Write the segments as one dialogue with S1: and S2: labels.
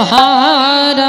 S1: हारा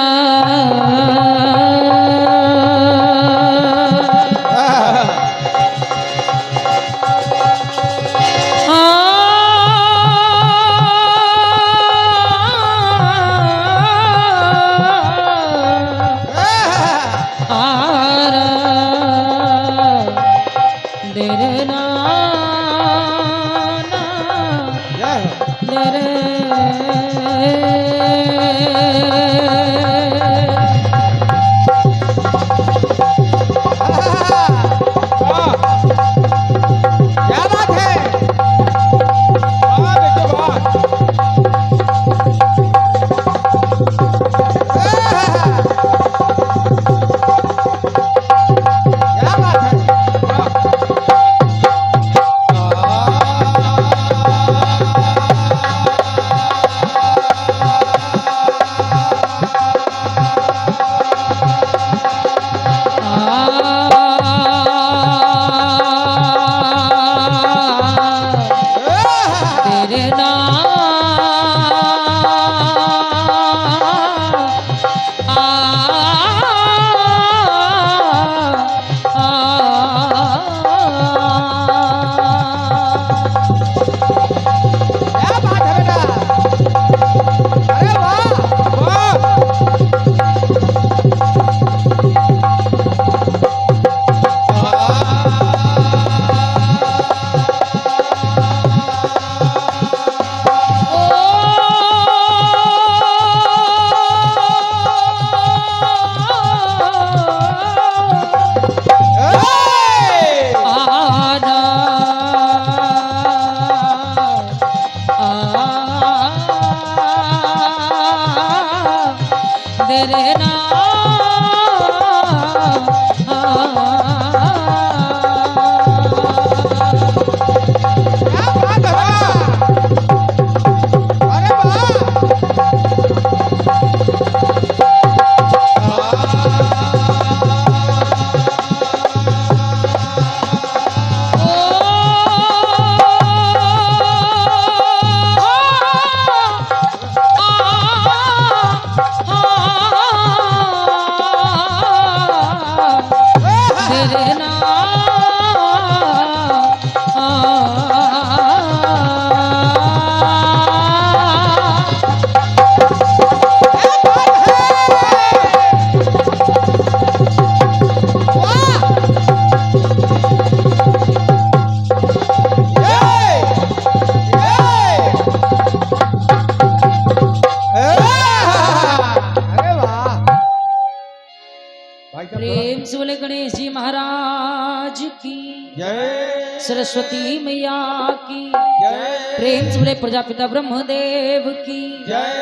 S1: प्रेम से बोले गणेश जी महाराज की
S2: जय,
S1: सरस्वती मैया की
S2: जय,
S1: प्रेम से बोले प्रजापिता ब्रह्मदेव की
S2: जय,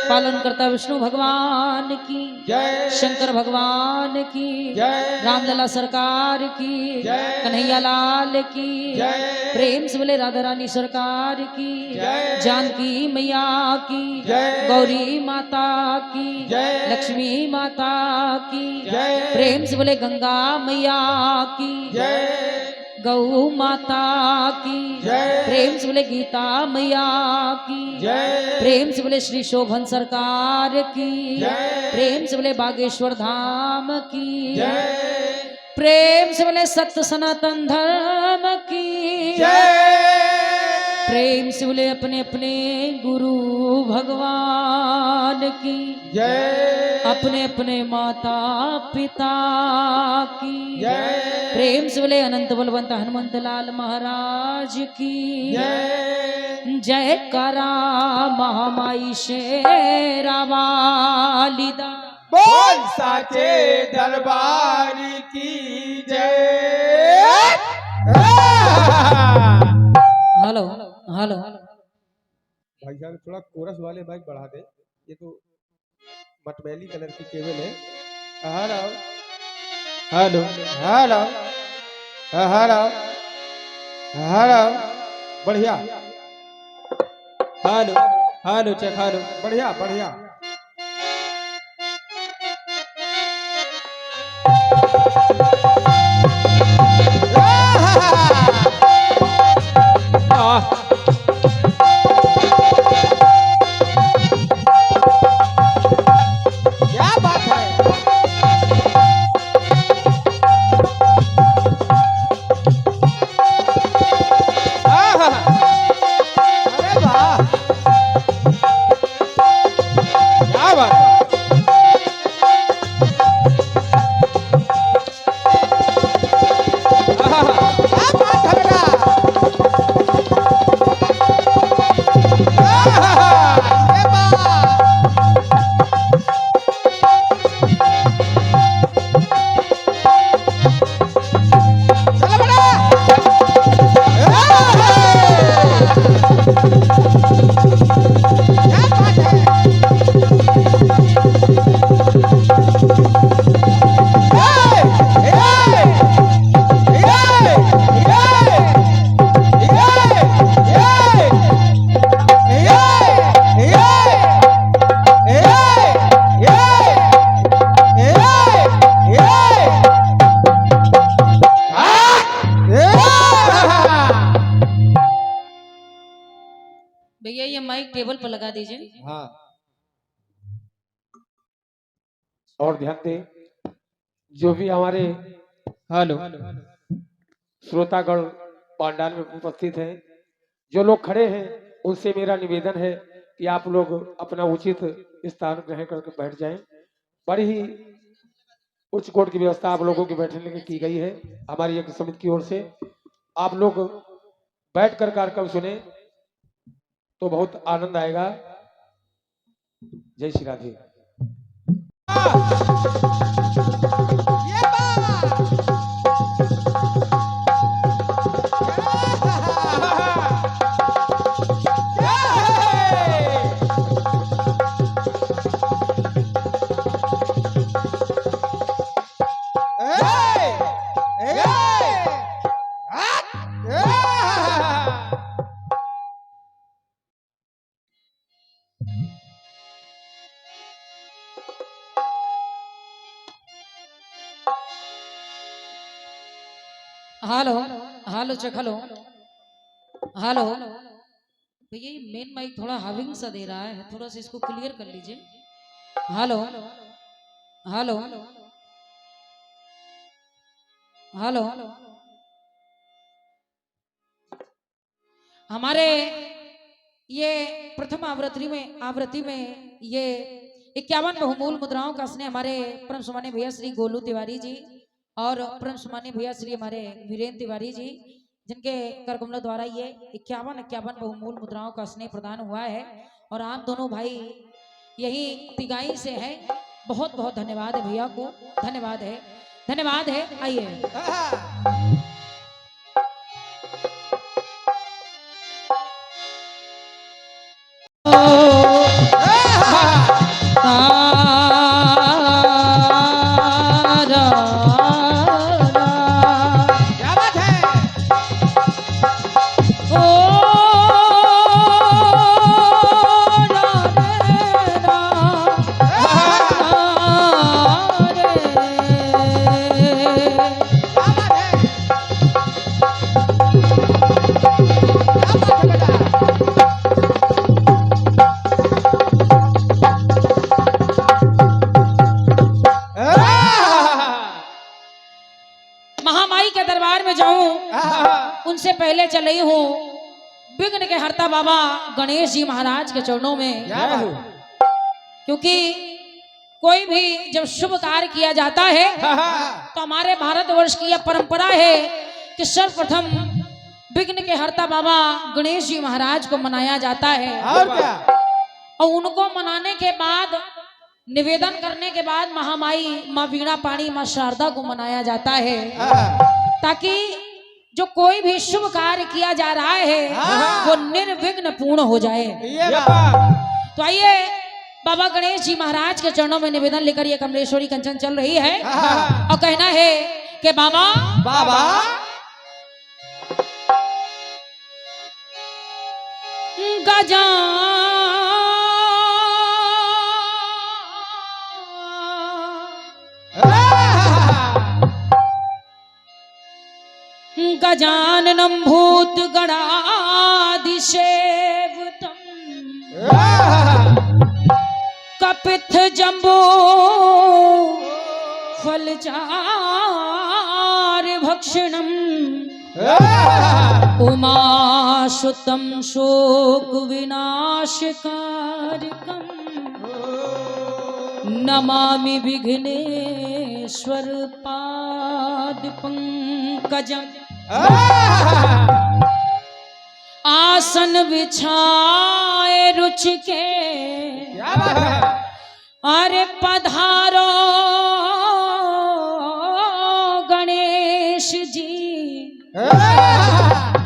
S1: पालन करता विष्णु भगवान की
S2: जय,
S1: शंकर भगवान की
S2: जय,
S1: रामलला सरकार की
S2: जय,
S1: कन्हैया लाल की
S2: जय,
S1: प्रेम से बोले राधा रानी सरकार की
S2: जय,
S1: जानकी मैया की
S2: जय,
S1: गौरी माता की
S2: जय,
S1: लक्ष्मी माता की
S2: जय,
S1: प्रेम से बोले गंगा मैया की
S2: जय,
S1: गौ माता की
S2: जय,
S1: प्रेम से बोले गीता मैया की
S2: जय,
S1: प्रेम से बोले श्री शोभन सरकार की
S2: जय,
S1: प्रेम से बोले बागेश्वर धाम की
S2: जय,
S1: प्रेम से बोले सत्य सनातन धर्म की
S2: जय,
S1: प्रेम से बोले अपने अपने गुरु भगवान की
S2: जय,
S1: अपने अपने माता पिता की
S2: जय,
S1: प्रेम से बोले अनंत बलवंत हनुमंत लाल महाराज की
S2: जय,
S1: जय करा महामाई शेरा वालिदा
S2: बोल साचे दरबार की जय।
S1: हेलो हेलो
S2: भाई साहब थोड़ा कोरस वाले माइक बढ़ा दे, ये तो मटमैली कलर की केबल है। Hello hello hello hello hello बढ़िया, हेलो हेलो चेक, हेलो बढ़िया बढ़िया।
S1: भैया ये माइक टेबल पर लगा दीजिए।
S2: हाँ, और ध्यान दें जो भी हमारे हेलो श्रोतागण पांडाल में उपस्थित हैं, जो लोग खड़े हैं उनसे मेरा निवेदन है कि आप लोग अपना उचित स्थान ग्रहण करके बैठ जाएं। बड़ी ही उच्च कोट की व्यवस्था आप लोगों के बैठने की गई है हमारी एक समिति की ओर से। आप लोग बैठ कर कार्यक्रम सुने तो बहुत आनंद आएगा। जय Shri Radhe.
S1: Hello hello check hello hello भैया ये मेन माइक थोड़ा हाविंग सा दे रहा है, थोड़ा सा इसको क्लियर कर लीजिए। हेलो हेलो हेलो हमारे ये प्रथम आवृत्ति में ये 51 बहुमूल मुद्राओं का स्नेह हमारे परम सम्मानीय भैया श्री गोलू तिवारी जी और परम सम्मानीय भैया श्री हमारे वीरेंद्र तिवारी जी, जिनके कर कमलों द्वारा ये 51 बहुमूल मुद्राओं का स्नेह प्रदान हुआ है। और आप दोनों भाई यही तिगाई से हैं। बहुत बहुत धन्यवाद है भैया को, धन्यवाद है। आइए महामाई के दरबार में जाऊं उनसे पहले चल रही हूँ विघ्न के हरता बाबा गणेश जी महाराज के चरणों में, क्योंकि कोई भी जब शुभ कार्य किया जाता है तो हमारे भारतवर्ष की यह परंपरा है कि सर्वप्रथम विघ्न के हरता बाबा गणेश जी महाराज को मनाया जाता है। और उनको मनाने के बाद निवेदन करने के बाद महामाई माँ वीणा पाणी माँ शारदा को मनाया जाता है, ताकि जो कोई भी शुभ कार्य किया जा रहा है वो निर्विघ्न पूर्ण हो जाए। तो आइए बाबा गणेश जी महाराज के चरणों में निवेदन लेकर ये कमलेश्वरी कंचन चल रही है और कहना है कि बाबा
S2: बाबा
S1: गजा गजाननं भूत गणादिसेवितं कपित्थ जम्बो फलचार भक्षणम् उमासुतं शोक विनाशकारकम् नमामि विघ्नेश्वर पाद पंकजम्। आसन बिछाए रुचि के अरे पधारो गणेश जी,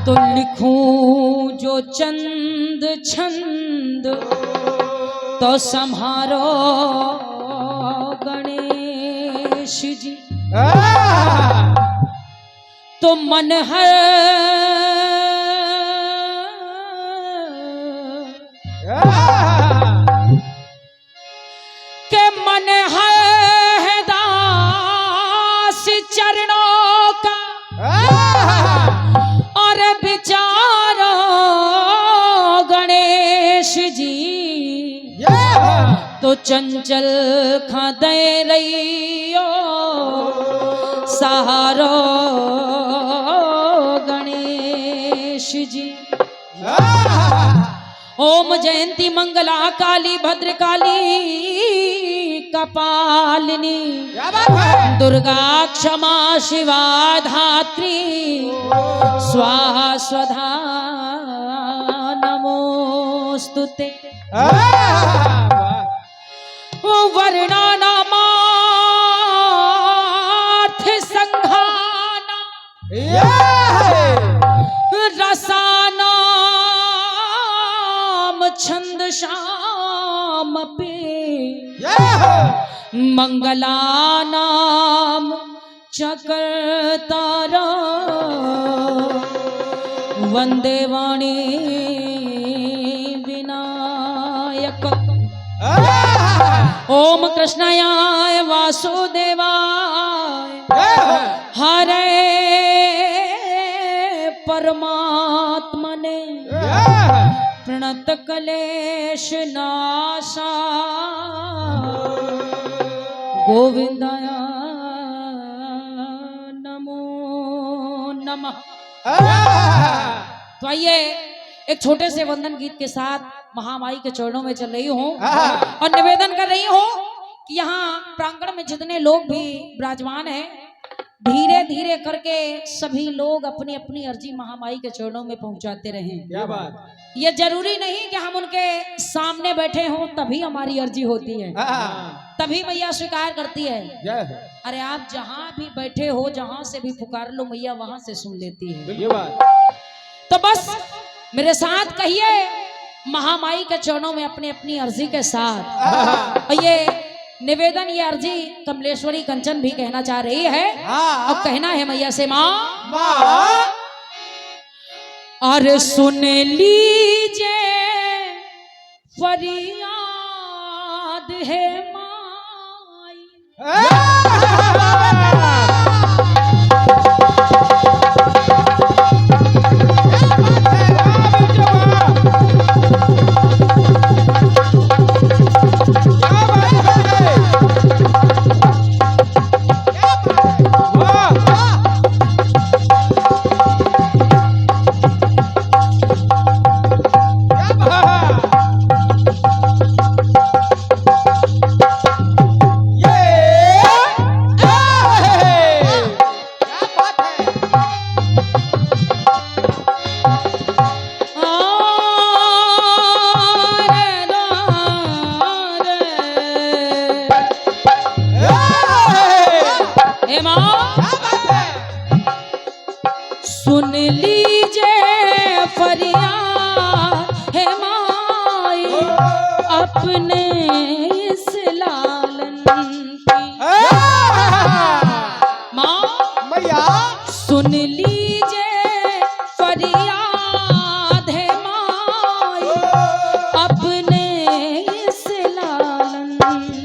S1: तो लिखूं जो चंद छंद तो संहारो गणेश जी। तो मन है के मन है दास चरणों का और विचारो गणेश तो चंचल खादे रहियो सहारो गणेश जी। ओम जयंती मंगला काली भद्रकाली कपालिनी दुर्गा क्षमा शिवा धात्री स्वाहा स्वधा नमोस्तुते। वर्णानामार्थ संघाना रसानाम छंद शाम पे मंगलानाम चक्रतारा वंदे वाणी विनायक। ओम कृष्णाय वासुदेवाय हरे परमात्मने प्रणत क्लेश नाशा गोविंदाय नमो नमः। तो आइए एक छोटे से वंदन गीत के साथ महामाई के चरणों में चल रही हूँ और निवेदन कर रही हूँ कि यहाँ प्रांगण में जितने लोग भी विराजमान हैं, धीरे धीरे करके सभी लोग अपनी अपनी अर्जी महामाई के चरणों में पहुंचाते रहें।
S3: क्या बात।
S1: ये जरूरी नहीं कि हम उनके सामने बैठे हों तभी हमारी अर्जी होती है, तभी मैया स्वीकार करती है। अरे आप जहाँ भी बैठे हो, जहाँ से भी पुकार लो, मैया वहां से सुन लेती है।
S3: ये बात।
S1: तो बस मेरे साथ कहिए महामाई के चरणों में अपनी अपनी अर्जी के साथ। और ये निवेदन, ये अर्जी कमलेश्वरी कंचन भी कहना चाह रही है और कहना है मैया से, माँ और सुन लीजिए फरियाद है माई। सुन लीजिए फरियाद है माई अपने इस लालन की। माँ
S3: मैया
S1: सुन लीजिए फरियाद है माई अपने इस लालन की।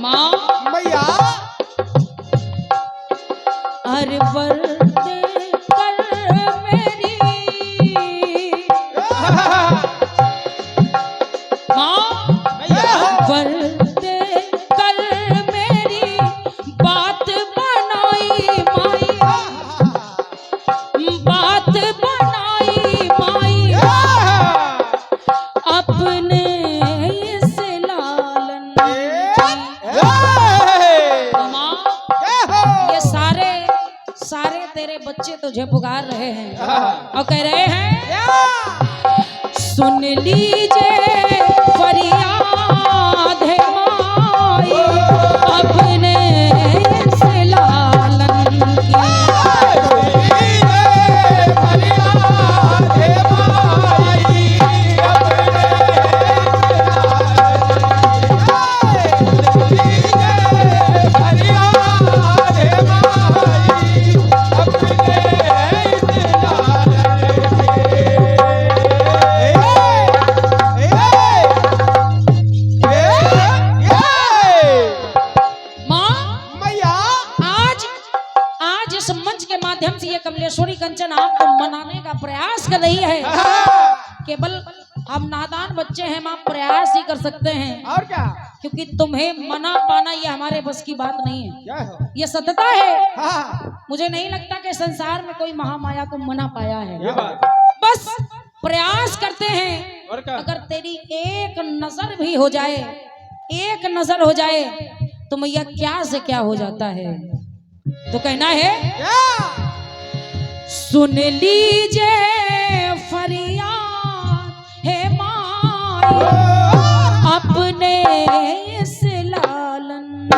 S1: माँ
S3: मैया
S1: हर वर्दे कर मेरी माँ वर्दे कर मेरी बात बनाई माई, बात बनाई माई अपने इस लालन की। माँ ये सारे तेरे बच्चे तुझे पुकार रहे हैं और कह रहे हैं, सुन लीजिए फरियाद है माई अपने इस लालन की। कमलेश्वरी कंचन आपको मनाने का प्रयास कर रही है केवल हम नादान बच्चे हैं माँ, प्रयास ही कर सकते हैं।
S3: और क्या?
S1: क्योंकि तुम्हें मना पाना ये हमारे बस की बात नहीं है,
S3: क्या है?
S1: ये सत्यता है।
S3: हाँ,
S1: मुझे नहीं लगता कि संसार में कोई महामाया को मना पाया है।
S2: ये बात
S1: बस प्रयास करते हैं।
S2: और क्या?
S1: अगर तेरी एक नजर भी हो जाए, एक नजर हो जाए तो मैया क्या से क्या हो जाता है। तो कहना है
S3: क्या?
S1: सुन लीजिए फरियाद है माई अपने इस लालन।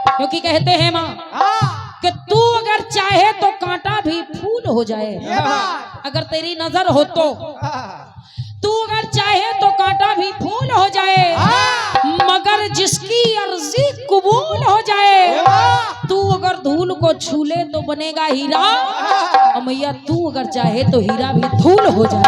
S1: क्योंकि कहते हैं माँ
S3: हाँ,
S1: कि तू अगर चाहे तो कांटा भी फूल हो जाए।
S3: ये बात।
S1: अगर तेरी नजर हो तो
S3: हाँ,
S1: तू अगर चाहे तो कांटा भी फूल हो जाए,
S3: हाँ।
S1: मगर जिसकी अर्जी कबूल हो जाए, तू अगर धूल को छू ले तो बनेगा हीरा। और मैया तू अगर चाहे तो हीरा भी धूल हो जाए।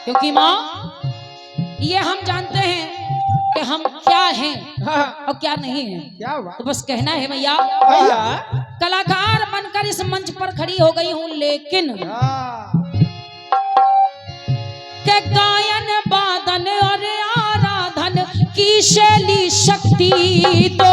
S1: क्योंकि माँ ये हम जानते हैं कि हम क्या हैं और क्या नहीं हैं।
S3: क्या हुआ?
S1: तो बस कहना है मैया,
S3: भैया।
S1: कलाकार बनकर इस मंच पर खड़ी हो गई हूँ, लेकिन
S3: हाँ,
S1: के गायन बादन और आराधन की शैली शक्ति तो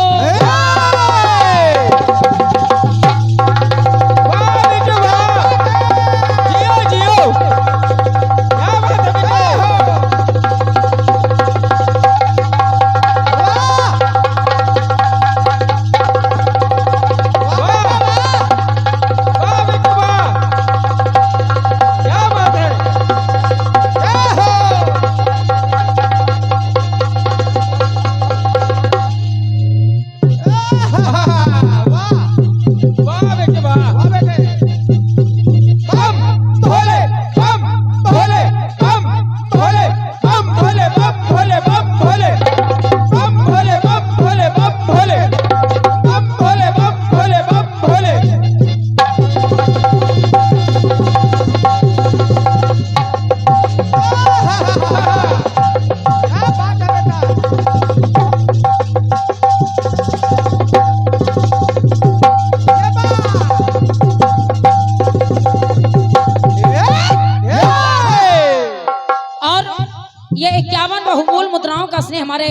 S1: ये 51 बहुमूल मुद्राओं का स्नेह हमारे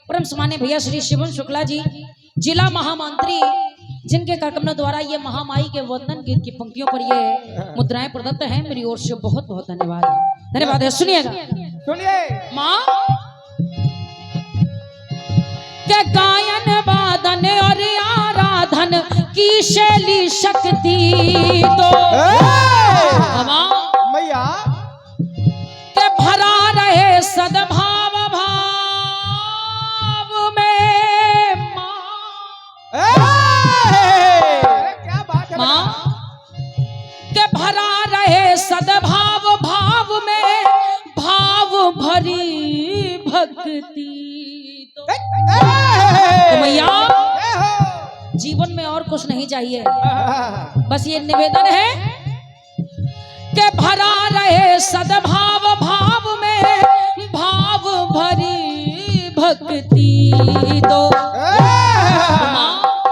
S1: परम सम्मान्य भैया श्री शिवन शुक्ला जी, जिला महामंत्री, जिनके कार्यक्रमों द्वारा ये महामाई के वंदन गीत की पंक्तियों पर ये मुद्राएं प्रदत्त हैं। मेरी ओर से बहुत बहुत धन्यवाद धन्यवाद है। सुनिएगा,
S3: सुनिए।
S1: माँ के गायन वादन और आराधन की शैली शक्ति तो
S3: मैया
S1: के भरा रहे सद्भाव भाव में
S3: क्या बात है
S1: माँ के भरा रहे सद्भाव भाव में भाव भरी भक्ति तो मैया जीवन में और कुछ नहीं चाहिए, बस ये निवेदन है कि भरा रहे सद्भाव भाव में भाव भरी भक्ति दो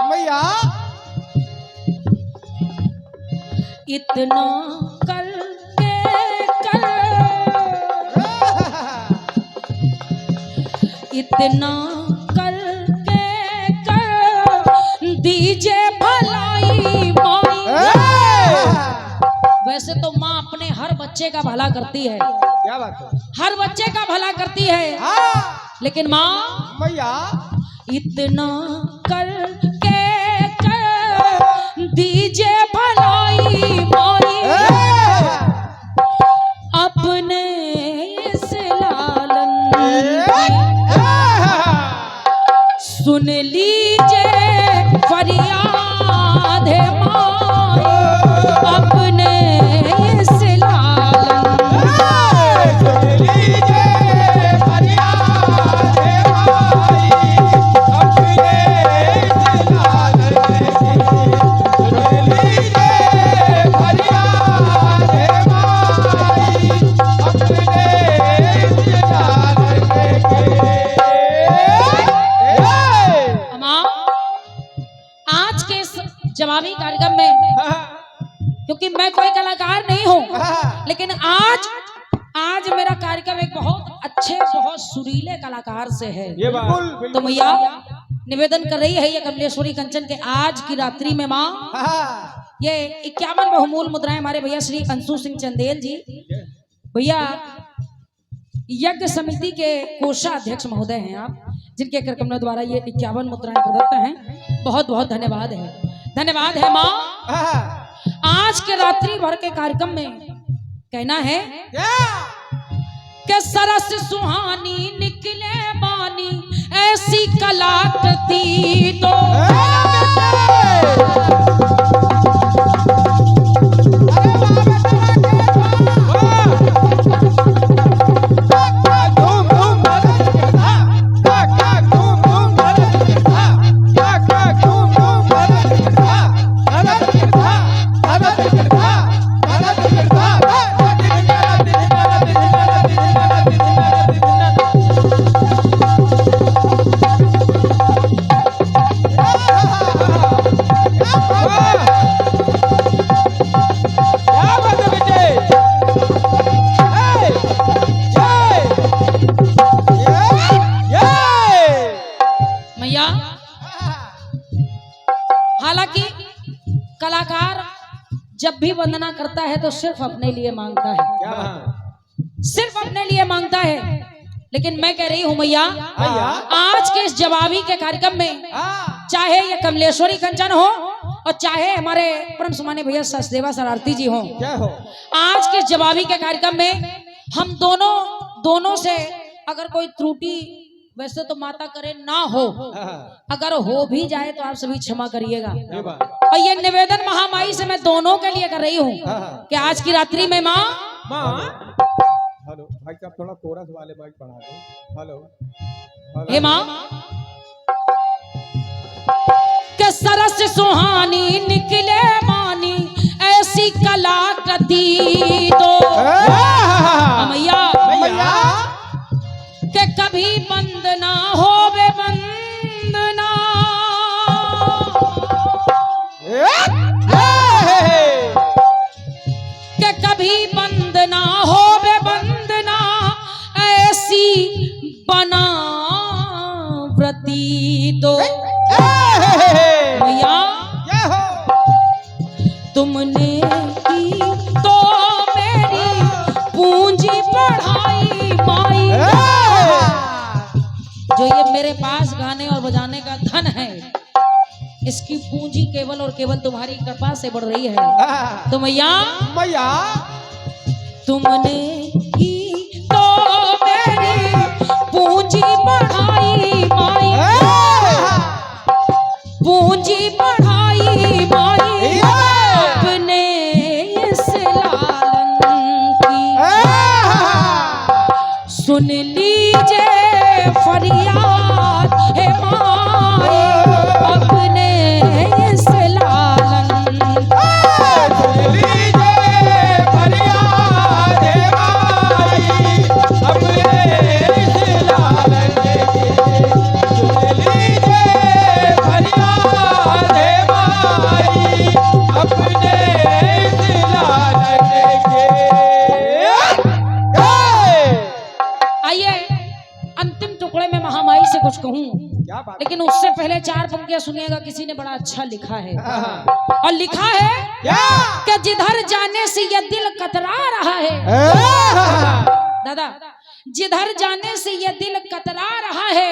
S3: मैया।
S1: इतना करके कर इतना करके कर दीजिए भलाई माई। वैसे तो माँ अपने हर बच्चे का भला करती है,
S3: क्या बात है?
S1: हर बच्चे का भला करती है, लेकिन माँ
S3: मैया
S1: इतना करके कर दीजिए भलाई माई अपने इस लालन सुन लीजिए फरियाद है माई अपने इस लालन
S3: सुन लीजिए फरियाद है माई अपने इस लालन।
S1: जवाबी कार्यक्रम में, क्योंकि मैं कोई कलाकार नहीं हूँ, लेकिन आज मेरा कार्यक्रम एक बहुत अच्छे, बहुत सुरीले कलाकार से है।
S3: ये बात
S1: तो मैया निवेदन कर रही है ये कमलेश्वरी कंचन के आज की रात्रि में माँ ये 51 बहुमूल मुद्राएं हमारे भैया श्री अंशु सिंह चंदेल जी भैया यज्ञ समिति के कोषाध्यक्ष महोदय हैं आप, जिनके करकमलों द्वारा ये 51 मुद्राएं प्रदत्त हैं। बहुत बहुत धन्यवाद है माँ। आज के रात्रि भर के कार्यक्रम में कहना है कि सरस सुहानी निकले बानी ऐसी कलाकृति तो जब भी वंदना करता है तो सिर्फ अपने लिए मांगता है, सिर्फ अपने लिए मांगता है। लेकिन मैं कह रही हूँ मैया आज के इस जवाबी के कार्यक्रम में चाहे ये कमलेश्वरी कंचन हो और चाहे हमारे परम सुमाने भैया सचदेवा शरारती जी हो, आज के जवाबी के कार्यक्रम में हम दोनों से अगर कोई त्रुटि, वैसे तो माता करे ना हो, अगर हो भी जाए तो आप सभी क्षमा करिएगा। और ये निवेदन महामाई से मैं दोनों के लिए कर रही हूँ कि आज की रात्रि में माँ
S3: हेलो भाई साहब थोड़ा कोरस वाले माइक बढ़ा दो। हेलो
S1: हे माँ के सरस सुहानी निकले मानी ऐसी कलाकृति तो मैया के कभी बंद ना हो बे बंदना के कभी बंद ना हो बे बंदना ऐसी बना व्रती तो भैया तुमने की तो मेरी पूंजी बढ़ाई माई, जो ये मेरे पास गाने और बजाने का धन है इसकी पूंजी केवल और केवल तुम्हारी कृपा से बढ़ रही है। तो मैया तुमने की तो मेरी पूंजी बढ़ाई माई, पूंजी बढ़ाई माई अपने इस लालन की, सुन लीजिए फरियाद हे माई अपने इस लालन की, कुछ कहूं लेकिन उससे पहले 4 पंक्तियां सुनिएगा। किसी ने बड़ा अच्छा लिखा है और लिखा है कि जिधर जाने से ये दिल कतरा रहा है, दादा जिधर जाने से ये दिल कतरा रहा है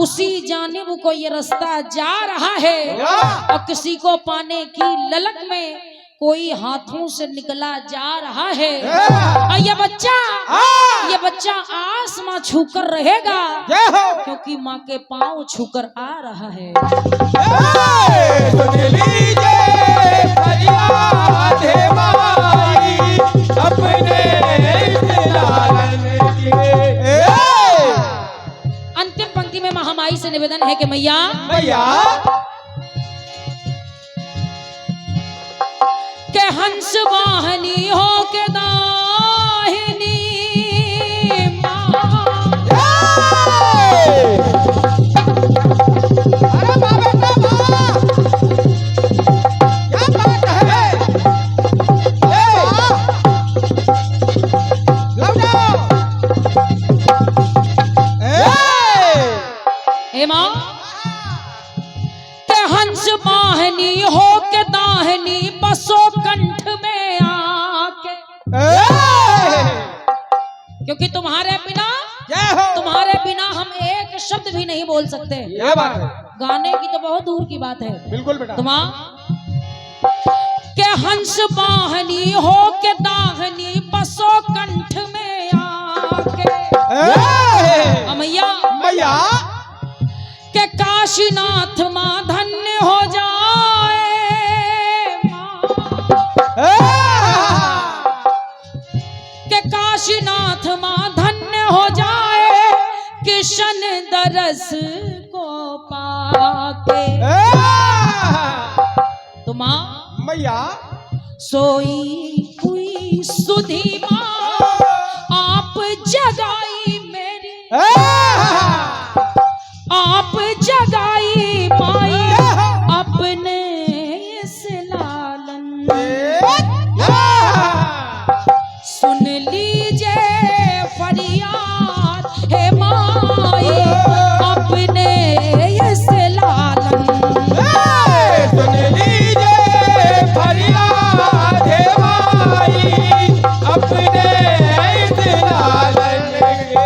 S1: उसी जानिब को ये रास्ता जा रहा है, और किसी को पाने की ललक में कोई हाथों से निकला जा रहा है, और ये बच्चा आसमां छूकर रहेगा क्योंकि माँ के पांव छूकर आ रहा है। अंतिम पंक्ति में महामाई से निवेदन है कि मैया के हंस वाहनी हो के दाहिनी बाहनी हो के दाहनी बसो कंठ में आके, क्योंकि तुम्हारे बिना हम एक शब्द भी नहीं बोल सकते।
S3: क्या बात है,
S1: गाने की तो बहुत दूर की बात है।
S3: बिल्कुल बेटा।
S1: तुम के हंस बाहनी हो के दाहनी बसो कंठ में आके, मैया के काशीनाथ माँ धन्य हो जाए, के काशीनाथ माँ धन्य हो जाए, किशन दरस को पाके। तुम
S3: मैया
S1: सोई हुई सुधी माँ आप जगाई मेरी, आप जगाई माई अपने इस लालन। सुन लीजिए फरियाद है माई अपने इस लालन।
S3: सुन लीजिए फरियाद है माई अपने इस लालन के।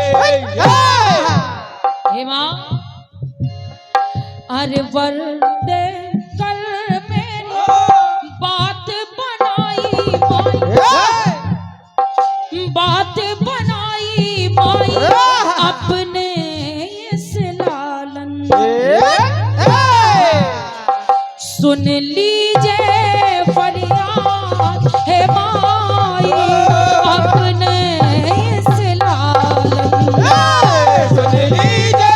S1: हे माँ अरे वर दे कर मेरी बात बनाई माई, बात बनाई माई अपने इस लालन। सुन लीजिए फरियाद है माई अपने इस लालन।
S3: सुन लीजिए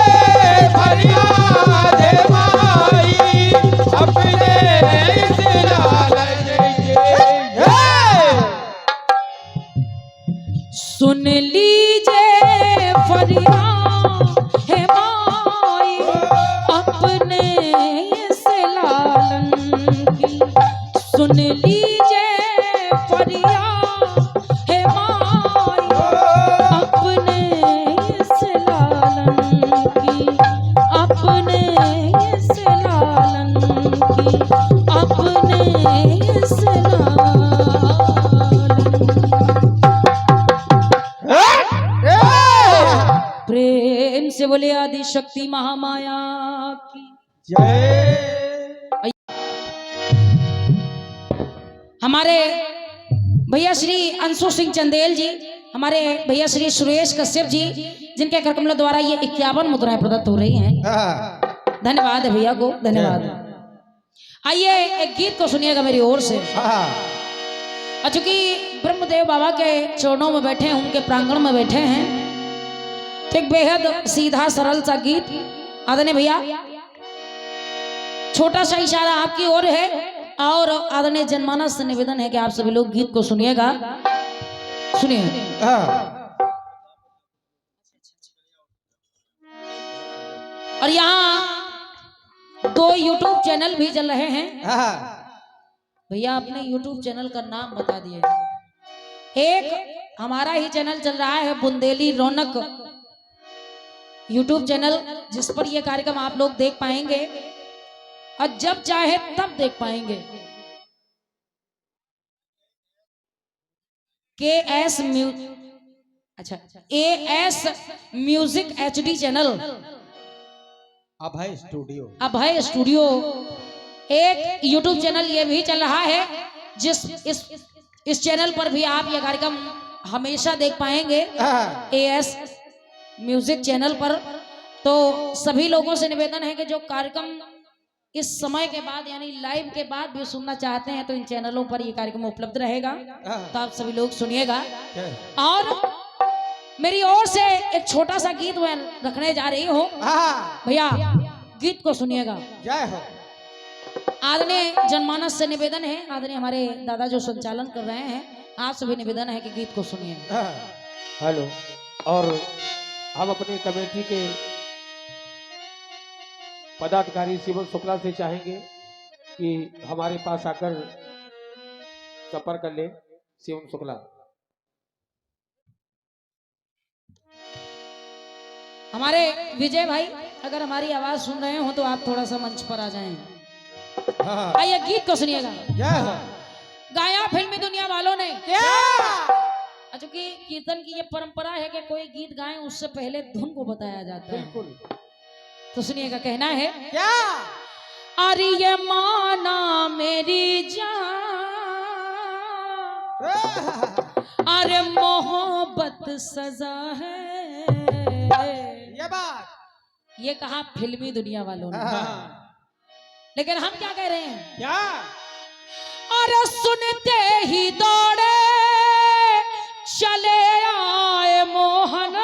S3: फरियाद है माई अपने इस लालन के।
S1: सुन लीजिए फरियाद है माई अपने इस लालन की। सुन लीजिए फरियाद है माई अपने इस लालन की, अपने इस लालन की, अपने इस लालन। प्रेम से बोले आदि शक्ति महामाया की
S3: जय।
S1: हमारे भैया श्री अंशु सिंह चंदेल जी, हमारे भैया श्री सुरेश कश्यप जी, जिनके कर कमलों द्वारा ये 51 मुद्राएं प्रदत्त हो रही हैं। धन्यवाद है भैया को, धन्यवाद। आइए एक गीत को सुनिएगा मेरी ओर से। चूंकि ब्रह्मदेव बाबा के चरणों में बैठे हैं, उनके प्रांगण में बैठे हैं, तो एक बेहद सीधा सरल सा गीत। आदरणीय भैया छोटा सा इशारा आपकी ओर है, और आदरणीय जनमानस से निवेदन है कि आप सभी लोग गीत को सुनिएगा। सुनिए। और यहाँ 2 YouTube चैनल भी चल रहे हैं। भैया अपने YouTube चैनल का नाम बता दिए। एक हमारा ही चैनल चल रहा है बुंदेली रौनक YouTube चैनल, जिस पर ये कार्यक्रम आप लोग देख पाएंगे और जब चाहे तब देख पाएंगे। AS म्यूजिक HD चैनल,
S3: अभय स्टूडियो,
S1: अभय स्टूडियो एक YouTube चैनल ये भी चल रहा है, जिस इस चैनल पर भी आप ये कार्यक्रम हमेशा देख पाएंगे। AS म्यूजिक चैनल पर। तो सभी लोगों से निवेदन है कि जो कार्यक्रम इस समय के बाद यानी लाइव के बाद भी सुनना चाहते हैं, तो इन चैनलों पर ये कार्यक्रम उपलब्ध रहेगा, तो आप सभी लोग सुनिएगा। और मेरी ओर से एक छोटा सा गीत मैं रखने जा रही हूँ। भैया गीत को सुनिएगा।
S3: जय हो।
S1: आदरणीय जनमानस से निवेदन है, आदरणीय हमारे दादा जो संचालन कर रहे हैं, आप सभी निवेदन है कि गीत को सुनिए।
S2: हेलो। और हम अपनी कमेटी के पदाधिकारी शिवम शुक्ला से चाहेंगे कि हमारे पास आकर संपर्क कर ले। शिवम शुक्ला।
S1: हमारे विजय भाई अगर हमारी आवाज सुन रहे हो तो आप थोड़ा सा मंच पर आ जाएं।
S3: हाँ।
S1: आइए गीत को सुनिएगा।
S3: जय हो।
S1: गाया फिल्मी दुनिया वालों ने क्या, चूंकि कीर्तन की ये परंपरा है कि कोई गीत गाएं उससे पहले धुन को बताया जाता है।
S3: बिल्कुल।
S1: तो सुनिएगा, कहना है
S3: क्या?
S1: अरे ये माना मेरी जान, अरे मोहब्बत सजा है,
S3: ये बात
S1: ये कहा फिल्मी दुनिया वालों ने।
S3: हाँ।
S1: लेकिन हम क्या कह रहे हैं?
S3: क्या?
S1: अरे सुनते ही दौड़े चले आए मोहन,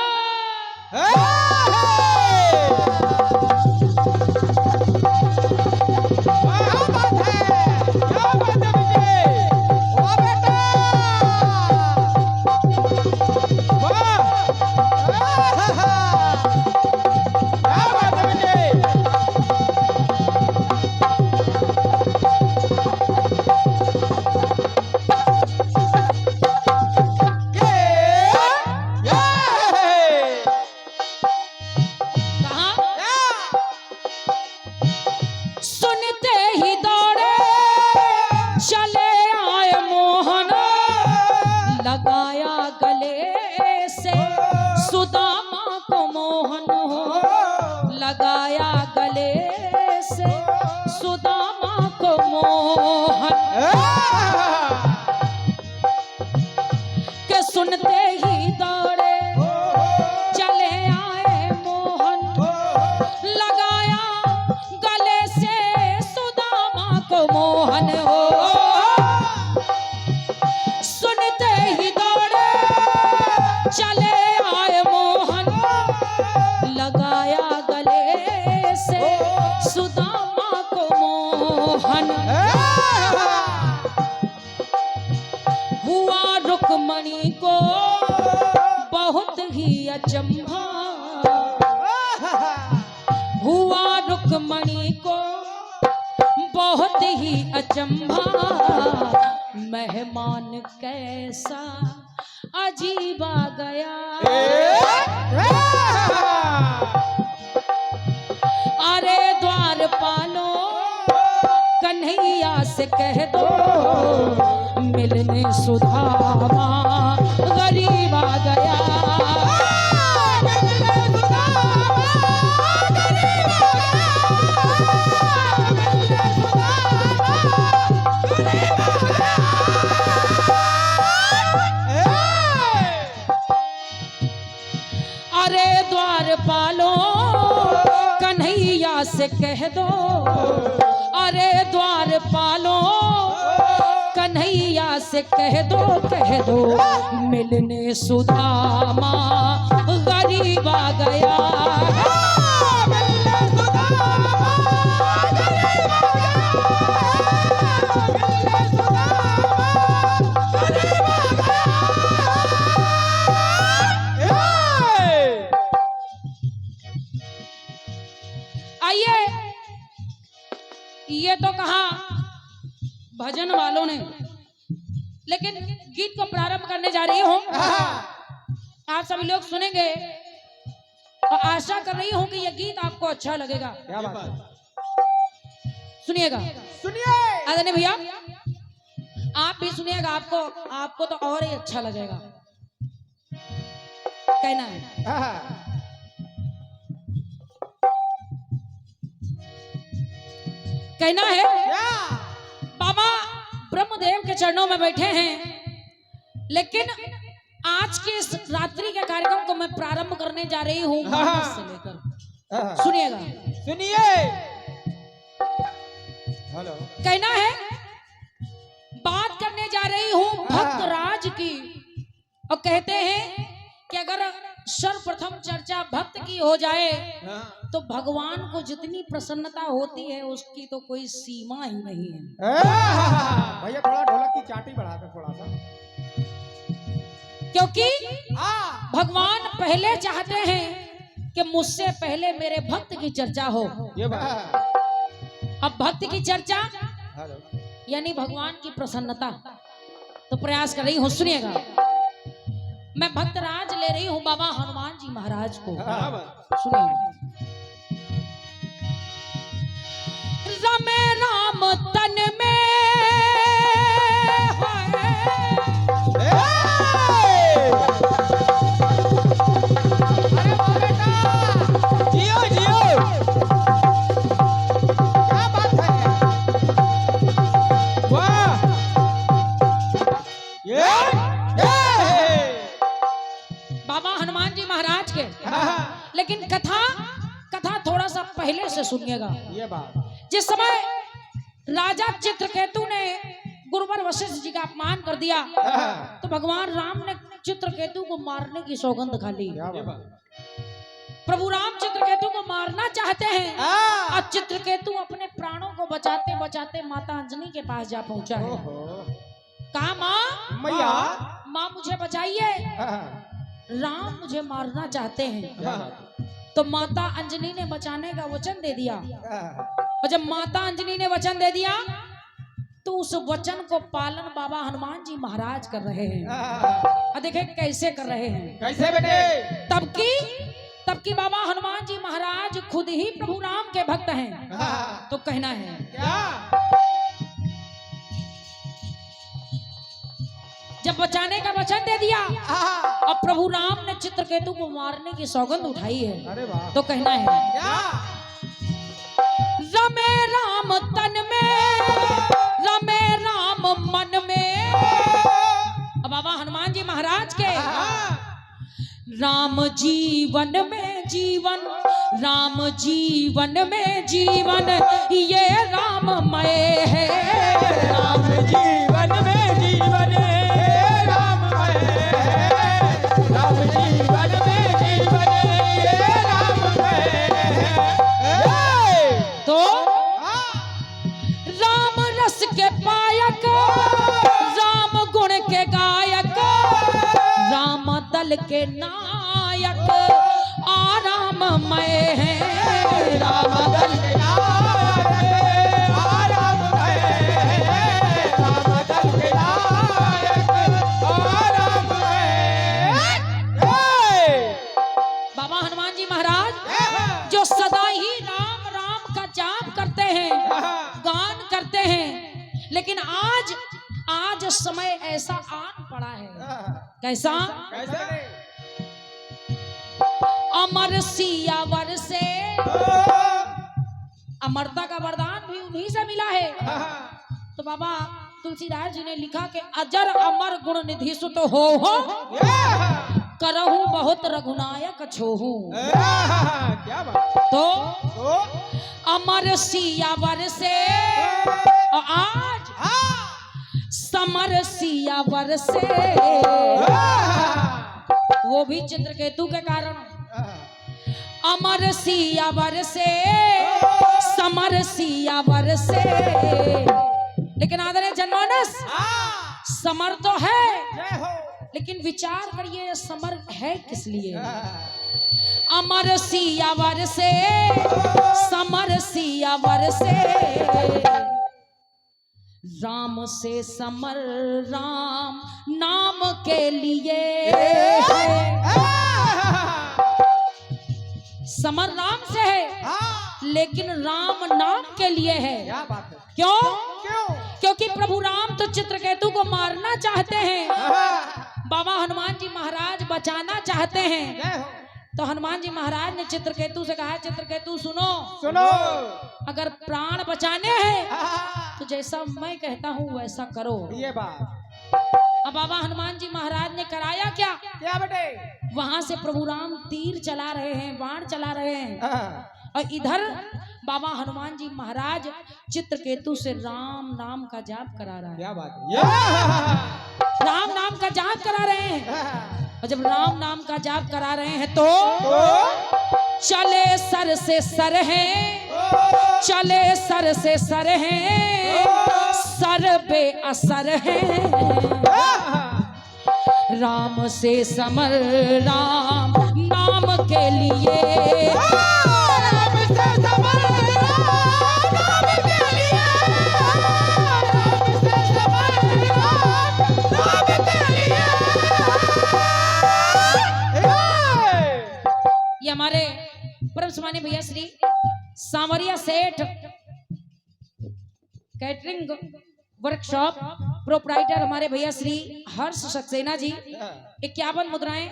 S1: लगाया गले से सुदामा को मोहन हो, लगाया गले से सुदामा को मोहन, के सुनते ही दौड़े चले आए मोहन, लगाया गले से सुदामा को मोहन हो, चले आए मोहन, लगाया गले से सुदामा को मोहन, हुआ रुक्मणी को बहुत ही अचंभा, हुआ रुक्मणी को बहुत ही अचंभा, मेहमान कैसा अजीब आ गया, अरे द्वारपालो कन्हैया से कह दो, मिलने सुदामा गरीब आ गया, अरे द्वारपालो कन्हैया से कह दो, अरे द्वारपालो कन्हैया से कह दो, मिलने सुदामा गरीब आ गया, आइए ये तो कहा भजन वालों ने, लेकिन गीत को प्रारंभ करने जा रही हूँ, आप सभी लोग सुनेंगे और आशा कर रही हूँ कि यह गीत आपको अच्छा लगेगा।
S3: क्या बात?
S1: सुनिएगा,
S3: सुनिए
S1: आदरणीय भैया, आप भी सुनिएगा, आपको तो और ही अच्छा लगेगा। कहना है कहना है बाबा ब्रह्मदेव के चरणों में बैठे हैं, लेकिन आज के इस रात्रि के कार्यक्रम को मैं प्रारंभ करने जा रही हूँ मानस से लेकर। सुनिएगा,
S3: सुनिए। हेलो।
S1: कहना है बात करने जा रही हूँ भक्त राज की, और कहते हैं कि अगर सर्वप्रथम चर्चा भक्त की हो जाए तो भगवान को जितनी प्रसन्नता होती है उसकी तो कोई सीमा ही नहीं है।
S3: भैया थोड़ा ढोलक की चाटी बढ़ा दो थोड़ा सा,
S1: क्योंकि भगवान पहले चाहते हैं कि मुझसे पहले मेरे भक्त की चर्चा हो।
S3: ये बात।
S1: अब भक्त की चर्चा
S3: हेलो।
S1: यानी भगवान की प्रसन्नता, तो प्रयास कर रही हूँ। सुनिएगा, मैं भक्त राज ले रही हूँ बाबा हनुमान जी महाराज को। सुनिए, रमे राम सुनिएगा।
S3: ये बात
S1: जिस समय राजा चित्रकेतु ने गुरुवर वशिष्ठ जी का अपमान कर दिया तो भगवान राम ने चित्रकेतु को मारने की सौगंध खा ली।
S3: क्या बात
S1: प्रभु राम चित्रकेतु को मारना चाहते हैं और चित्रकेतु अपने प्राणों को बचाते बचाते माता अंजनी के पास जा पहुंचा है। कहा माँ
S3: मैया
S1: माँ मुझे बचाइए, राम मुझे मारना चाहते हैं। तो माता अंजनी ने बचाने का वचन दे दिया और जब माता अंजनी ने वचन दे दिया तो उस वचन को पालन बाबा हनुमान जी महाराज कर रहे हैं। और देखें कैसे कर रहे हैं।
S3: कैसे बेटे?
S1: तब की बाबा हनुमान जी महाराज खुद ही प्रभु राम के भक्त हैं। तो कहना है
S3: क्या?
S1: जब बचाने का वचन दे दिया और प्रभु राम ने चित्रकेतु को मारने की सौगंध उठाई है।
S3: अरे वाह।
S1: तो कहना है
S3: क्या?
S1: रमे राम तन में रमे राम मन में। अब बाबा हनुमान जी महाराज के राम जीवन में जीवन, राम जीवन में जीवन, ये राममय है।
S3: राम जीवन में जीवन राममय है। राम जीवन में जीवन ये राममय है।
S1: तो राम रस के पायक, राम गुण के गायक, राम दल के नायक, आराममय है। राम दल के
S3: आराममय है। राम दल के नायक आराममय है।
S1: बाबा हनुमान जी महाराज जो सदा ही राम राम का जाप करते हैं, गान करते हैं, लेकिन आज समय ऐसा आन पड़ा है। कैसा?
S3: कैसे?
S1: अमर सियावर से अमरता का वरदान भी उन्हीं से मिला है। तो बाबा तुलसीदास जी ने लिखा कि अजर अमर गुण निधि सुत हो करहूं बहुत रघुनायक छोहू।
S3: क्या बात?
S1: तो अमर सियावर से और आज समर सियावर से, वो भी चित्रकेतु के कारण। अमर सियावर से समर सियावर से। लेकिन आदरणीय जनमानस समर तो है, लेकिन विचार करिए समर है किस लिए। अमर सियावर से समर सियावर से, राम से समर राम नाम के लिए। समर राम से है लेकिन राम नाम के लिए है।
S3: क्या बात है?
S1: क्यों? क्योंकि प्रभु राम तो चित्रकेतु को मारना चाहते हैं, बाबा हनुमान जी महाराज बचाना चाहते हैं। तो हनुमान जी महाराज ने चित्रकेतु से कहा, चित्रकेतु सुनो
S3: सुनो,
S1: अगर प्राण बचाने हैं तो जैसा मैं कहता हूँ वैसा करो।
S3: ये बात।
S1: अब बाबा हनुमान जी महाराज ने कराया क्या?
S3: क्या बेटे?
S1: वहां से प्रभु राम तीर चला रहे हैं, बाण चला रहे हैं, और इधर बाबा हनुमान जी महाराज चित्रकेतु से राम नाम का जाप करा रहा है।
S3: क्या बात है?
S1: राम नाम का जाप करा रहे हैं। और जब राम नाम का जाप करा रहे हैं तो चले सर से सर है, चले सर से सर है, सर बेअसर है। राम से समर राम नाम के लिए,
S3: राम से समर राम नाम के लिए, राम से समर राम नाम के लिए।
S1: ये हमारे परम सम्मानीय भैया श्री सांवरिया सेठ कैटरिंग वर्कशॉप प्रोप्राइटर हमारे भैया श्री हर्ष सक्सेना जी 51 मुद्राएं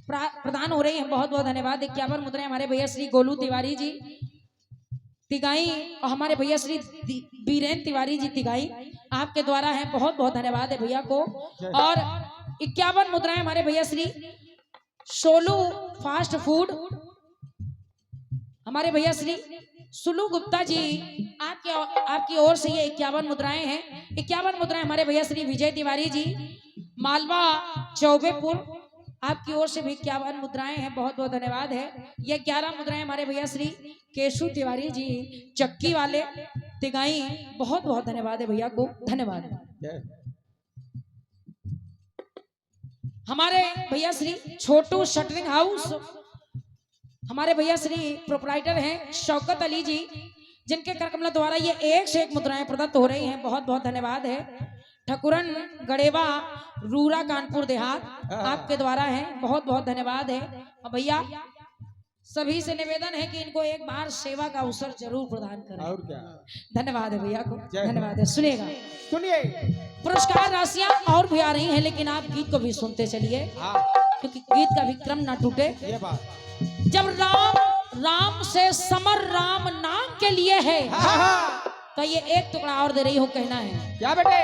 S1: प्रदान हो रही हैं। बहुत बहुत धन्यवाद। 51 मुद्राएं हमारे भैया श्री गोलू तिवारी जी तिगाई और हमारे भैया श्री बीरेन तिवारी जी तिगाई, आपके द्वारा है। बहुत बहुत धन्यवाद है भैया को। और 51 मुद्राएं हमारे भैया श्री सोलू फास्ट फूड, हमारे भैया श्री सुलू गुप्ता जी आपकी ओर से ये 51 मुद्राएं हैं। 51 मुद्राएं हमारे भैया श्री विजय तिवारी जी मालवा चौबेपुर, आपकी ओर से भी 51 मुद्राएं हैं, बहुत बहुत धन्यवाद है। ये 11 मुद्राएं हमारे भैया श्री केशु तिवारी जी चक्की वाले तिगाई, बहुत बहुत धन्यवाद है भैया को, धन्यवाद। हमारे भैया श्री छोटू शटरिंग हाउस, हमारे भैया श्री प्रोपराइटर हैं शौकत अली जी, जिनके करकमला द्वारा ये एक से एक मुद्राएं प्रदत्त हो रही हैं, बहुत बहुत धन्यवाद है। ठकुरन गड़ेवा रूरा कानपुर देहात आपके द्वारा है, बहुत बहुत धन्यवाद है। और भैया सभी से निवेदन है कि इनको एक बार सेवा का अवसर जरूर प्रदान करें।
S3: और क्या,
S1: धन्यवाद है भैया को, धन्यवाद है। सुनिएगा,
S3: सुनिए
S1: पुरस्कार राशियां और भी आ रही हैं, लेकिन आप गीत को भी सुनते चलिए, क्योंकि गीत का भी क्रम ना टूटे।
S3: ये बात
S1: जब राम से समर राम नाम के लिए है, तो ये एक टुकड़ा और दे रही हूँ, कहना है
S3: क्या बेटे?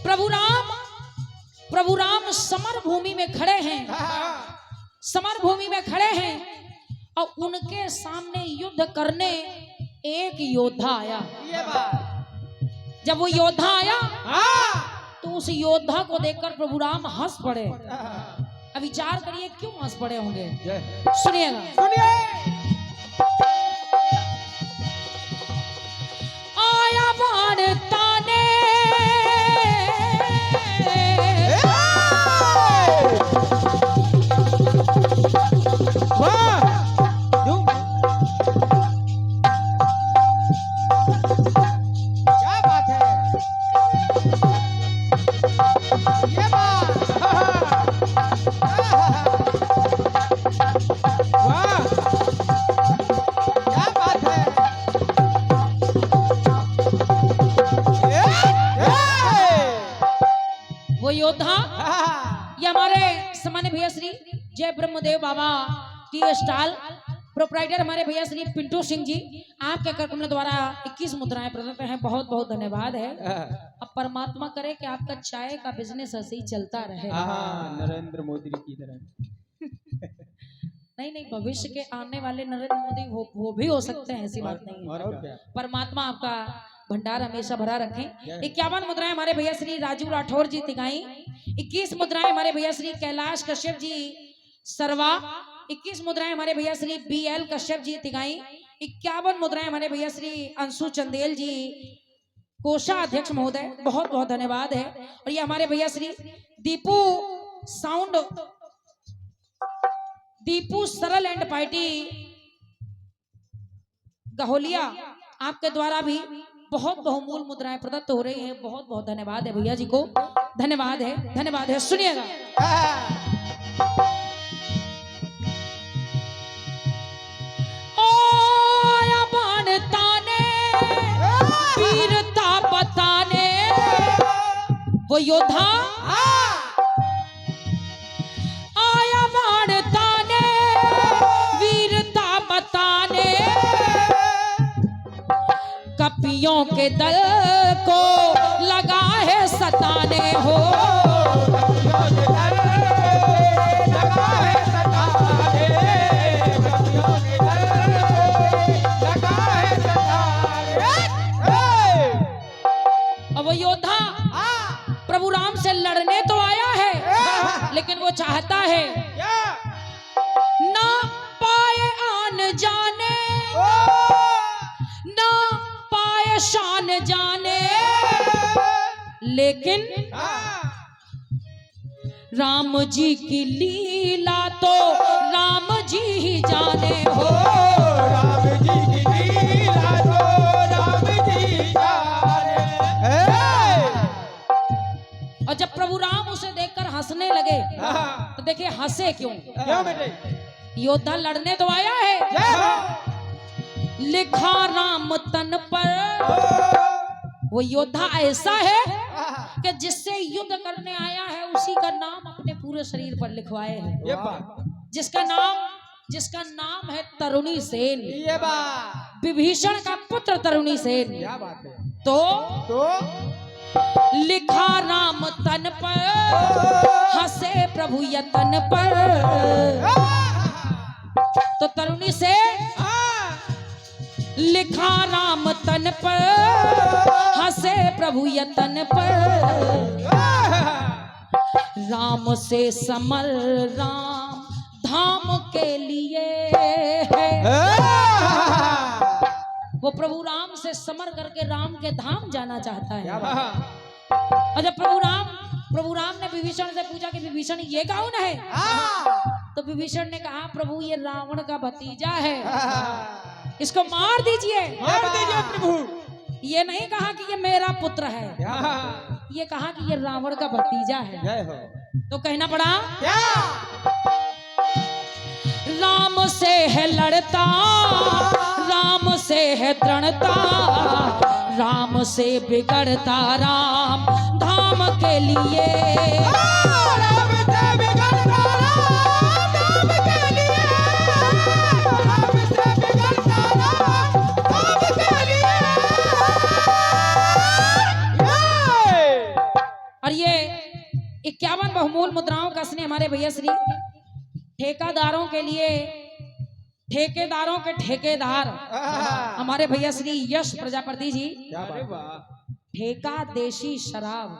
S1: प्रभु राम समर भूमि में खड़े हैं, समर भूमि में खड़े हैं और उनके सामने युद्ध करने एक योद्धा आया।
S3: ये बात
S1: जब वो योद्धा आया तो उस योद्धा को देखकर प्रभु राम हंस पड़े। अब विचार करिए क्यों हंस पड़े होंगे, सुनिएगा।
S3: सुनिए,
S1: आया बाण ताने
S3: क्या बात है? ये बात वाह, क्या बात है?
S1: वो योद्धा, ये हमारे सामान्य भैया श्री जय ब्रह्मदेव बाबा टी स्टॉल प्रोपराइटर हमारे भैया श्री पिंटू सिंह जी, आपके करकमला द्वारा 21 मुद्राएं प्रदत्त हैं, बहुत बहुत धन्यवाद है। अब परमात्मा करे कि आपका चाय का बिजनेस ऐसे ही चलता रहे।
S3: नरेंद्र मोदी की तरह।
S1: नहीं, भविष्य के आने वाले नरेंद्र मोदी वो भी हो सकते हैं, ऐसी बात नहीं है।
S3: और क्या?
S1: परमात्मा आपका भंडार हमेशा भरा रखें। 51 मुद्राएं हमारे भैया श्री राजू राठौर जी तिगाई, 21 मुद्राएं हमारे भैया श्री कैलाश कश्यप जी सरवा, 21 मुद्राएं हमारे भैया श्री BL कश्यप जी तिगाई, 51 मुद्राएं हमारे भैया श्री अंशु चंदेल जी कोषाध्यक्ष महोदय, बहुत बहुत धन्यवाद है। और ये हमारे भैया श्री दीपू सरल एंड पार्टी गहोलिया, आपके द्वारा भी बहुत बहुमूल्य मुद्राएं प्रदत्त हो रही हैं, बहुत बहुत धन्यवाद है भैया जी को, धन्यवाद है, धन्यवाद है। सुनिएगा, ओ बाण ताने वीरता बताने, वो योद्धा आया बाण ताने वीरता बताने, कपियों के दल को लगा है सताने हो, अब वो योद्धा प्रभु राम से लड़ने तो आया है, लेकिन वो चाहता है ना पाए आन जाने, ना पाए शान जाने, लेकिन राम जी की लीला तो राम जी ही जाने हो,
S3: राम जी की लीला तो राम जी जाने।
S1: और जब प्रभु राम उसे देखकर हंसने लगे तो देखिए हंसे क्यों
S3: बेटे?
S1: योद्धा लड़ने तो आया है, लिखा राम तन पर, वो योद्धा ऐसा है कि जिससे युद्ध करने आया है उसी का नाम अपने पूरे शरीर पर लिखवाए हैं,
S3: ये बात,
S1: जिसका नाम है तरुणी सेन,
S3: ये बात,
S1: विभीषण का पुत्र तरुणी सेन।
S3: क्या बात है?
S1: तो लिखा राम तन पर, हंसे प्रभु यतन पर, तो तरुणी से लिखा राम तन पर, हंसे प्रभु यतन पर। राम से समर राम धाम के लिए है। वो प्रभु राम से समर करके राम के धाम जाना चाहता है। और जब प्रभु राम ने विभीषण से पूछा कि विभीषण ये कौन है, तो विभीषण ने कहा प्रभु ये रावण का भतीजा है, इसको मार दीजिए
S3: प्रभु।
S1: ये नहीं कहा कि ये मेरा पुत्र है, ये कहा कि ये रावण का भतीजा है।
S3: जय हो।
S1: तो कहना पड़ा
S3: क्या?
S1: राम से है लड़ता, राम से है दृढ़ता, राम से बिगड़ता राम धाम के लिए।
S3: राम से बिगड़ता राम धाम के लिए, राम से बिगड़ता राम धाम के लिए।
S1: और ये 51 बहुमूल्य मुद्राओं का स्नेह हमारे भैया श्री ठेकेदारों के लिए, ठेकेदारों के ठेकेदार हमारे भैया श्री यश प्रजापति जी।
S3: क्या बात?
S1: ठेका देशी शराब।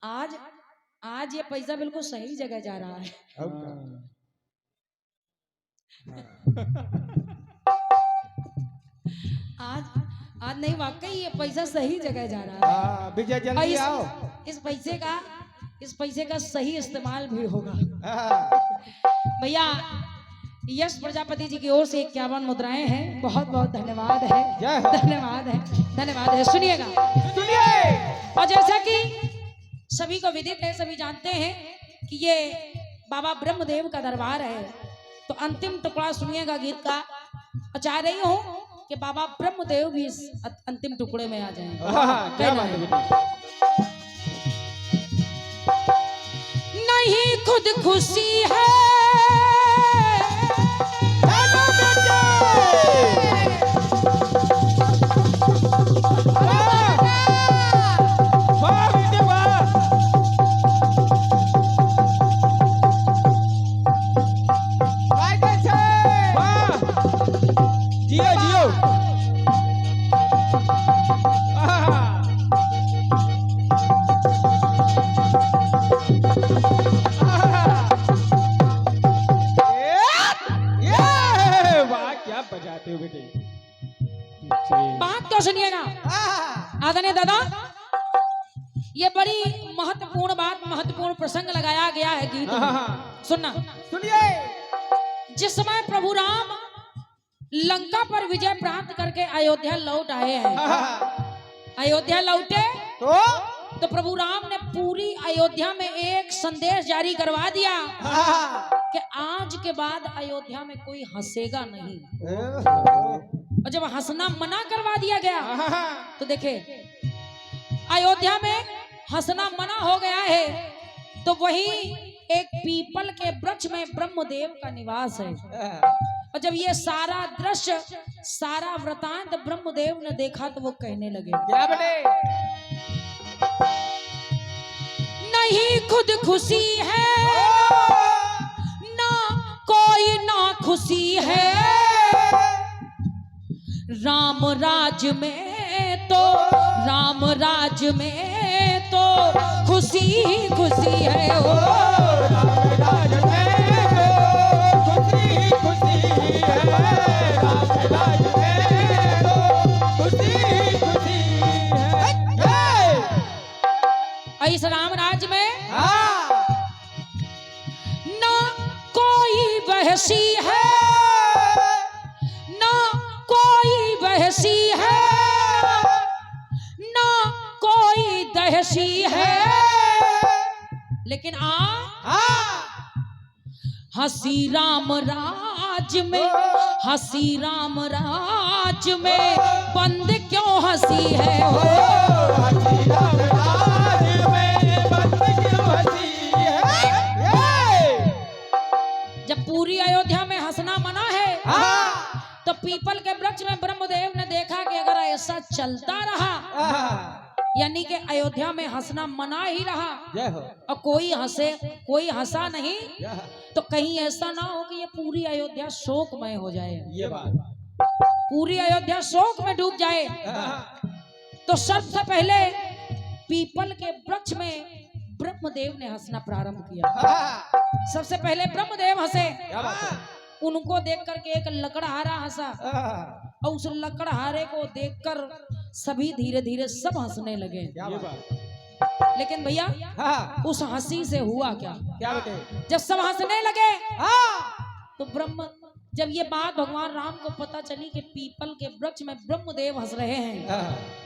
S1: आज ये पैसा बिल्कुल सही जगह जा रहा है। आज नहीं, वाकई ये पैसा सही जगह जा रहा है।
S3: विजय जल्दी आओ।
S1: इस पैसे का सही इस्तेमाल भी होगा। भैया यश प्रजापति जी की ओर से 51 मुद्राएं हैं। बहुत बहुत धन्यवाद है, धन्यवाद है। सुनिएगा, और जैसा कि सभी को विदित है, सभी जानते हैं कि ये बाबा ब्रह्मदेव का दरबार है, तो अंतिम टुकड़ा सुनिएगा गीत का। और चाह रही हूँ कि बाबा ब्रह्मदेव भी इस अंतिम टुकड़े में आ जाएं।
S3: क्या बात है?
S1: नहीं खुद खुशी है,
S3: बजाते हो बेटे।
S1: बात तो सुनिएगा आदरणीय दादा, ये बड़ी महत्वपूर्ण बात, महत्वपूर्ण प्रसंग लगाया गया है गीत में। सुनना,
S3: सुनिए।
S1: जिस समय प्रभु राम लंका पर विजय प्राप्त करके अयोध्या लौट आए हैं, अयोध्या लौटे तो प्रभु राम ने पूरी अयोध्या में एक संदेश जारी करवा दिया कि आज के बाद अयोध्या में कोई हंसेगा नहीं। और जब हंसना मना करवा दिया गया तो देखे अयोध्या में हंसना मना हो गया है, तो वही एक पीपल के वृक्ष में ब्रह्मदेव का निवास है। और जब ये सारा दृश्य, सारा वृतांत ब्रह्मदेव ने देखा तो वो कहने लगे,
S3: क्या बने?
S1: नहीं खुद खुशी है ना कोई ना खुशी है, राम राज में तो, राम राज में तो खुशी ही खुशी है। ओ
S3: राम राज में तो खुशी ही खुशी है, राम राज में तो खुशी ही खुशी है।
S1: इस राम राज में ना कोई बहसी है, ना कोई बहसी है, ना कोई दहसी है, लेकिन हंसी राम राज में, हंसी राम राज में बंद क्यों हंसी है।
S3: हंसी राम राज में बंद क्यों हंसी है।
S1: जब पूरी अयोध्या में हंसना मना है तो पीपल के वृक्ष में ब्रह्मदेव ने देखा कि अगर ऐसा चलता रहा यानी कि अयोध्या में हंसना मना ही रहा
S3: जय हो।
S1: और कोई हंसे, कोई हंसा नहीं,
S3: जय हो।
S1: तो कहीं ऐसा ना हो कि ये पूरी अयोध्या शोकमय हो जाए,
S3: ये बात।
S1: पूरी अयोध्या शोक में डूब जाए। तो सबसे पहले पीपल के वृक्ष में ब्रह्मदेव ने हंसना प्रारंभ किया। सबसे पहले ब्रह्मदेव हंसे।
S3: क्या बात है?
S1: उनको देख करके एक लकड़हारा हंसा और उस लकड़हारे को देखकर सभी धीरे धीरे सब हंसने लगे।
S3: क्या बात?
S1: लेकिन भैया उस हंसी से हुआ क्या?
S3: क्या बेटे?
S1: जब सब हंसने लगे तो जब ये बात भगवान राम को पता चली कि पीपल के वृक्ष में ब्रह्मदेव हंस रहे हैं,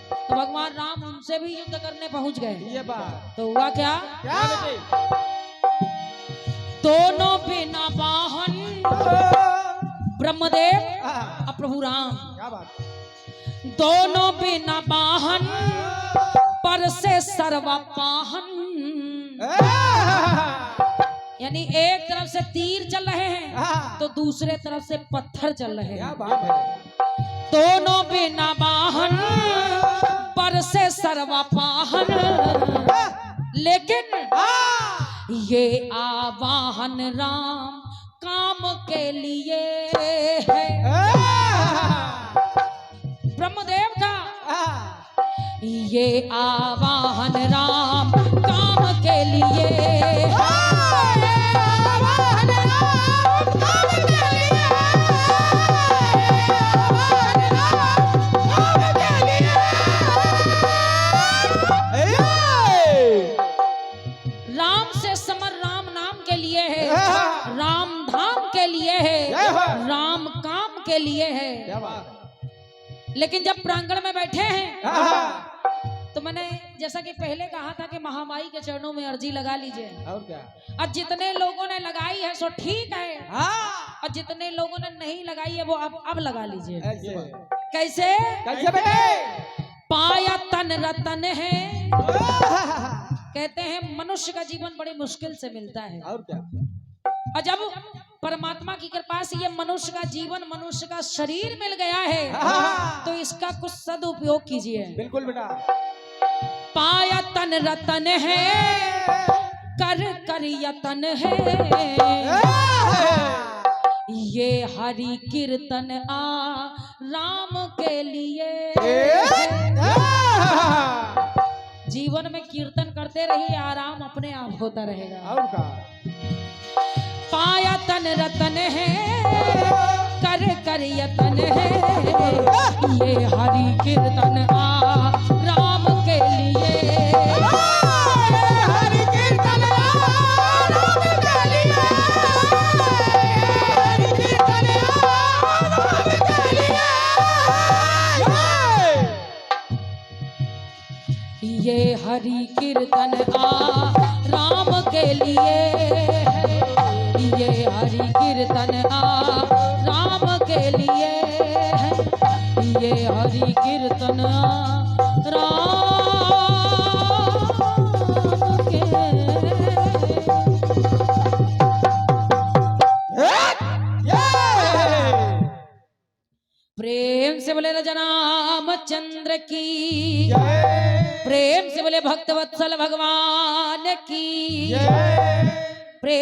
S1: तो भगवान राम उनसे भी युद्ध करने पहुंच गए।
S3: ये बात।
S1: तो हुआ क्या?
S3: क्या बेटे?
S1: दोनों बिना वाहन ब्रह्मदेव और प्रभु राम,
S3: क्या बात?
S1: दोनों बिना वाहन पर से सर्व पाहन। यानी एक तरफ से तीर चल रहे हैं तो दूसरे तरफ से पत्थर चल रहे हैं।
S3: क्या बात है?
S1: दोनों बिना वाहन पर से सर्व पाहन, लेकिन ये आवाहन राम काम के लिए है। ब्रह्मदेव का ये आवाहन राम काम के लिए है। राम से समर राम नाम के लिए है, राम धाम के लिए है, राम काम के लिए है।
S3: क्या बात?
S1: लेकिन जब प्रांगण में बैठे हैं तो मैंने जैसा कि पहले कहा था कि महामाई के चरणों में अर्जी लगा लीजिए।
S3: और क्या?
S1: और जितने लोगों ने लगाई है सो ठीक है, और जितने लोगों ने नहीं लगाई है वो अब लगा लीजिए।
S3: ऐसे।
S1: कैसे?
S3: कैसे बेटे?
S1: पाया तन रतन है। कहते हैं मनुष्य का जीवन बड़ी मुश्किल से मिलता है,
S3: और क्या?
S1: और जब परमात्मा की कृपा से ये मनुष्य का जीवन, मनुष्य का शरीर मिल गया है तो इसका कुछ सदुपयोग कीजिए।
S3: बिल्कुल बेटा।
S1: पाया तन रतन है, कर कर यतन है, ये हरि कीर्तन राम के लिए। जीवन में कीर्तन करते रहिए, आराम अपने आप होता रहेगा।
S3: और का?
S1: पाया तन रतन है, कर कर यतन है, ये हरि कीर्तन राम के लिए। हरि कीर्तन राम के लिए, हरि कीर्तन राम के लिए। ये हरि कीर्तन राम के लिए है, ये हरि कीर्तन राम के लिए है, ये हरि कीर्तन राम के। प्रेम से बोले राम चंद्र की, प्रेम से बोले भक्तवत्सल भगवान की। प्रेम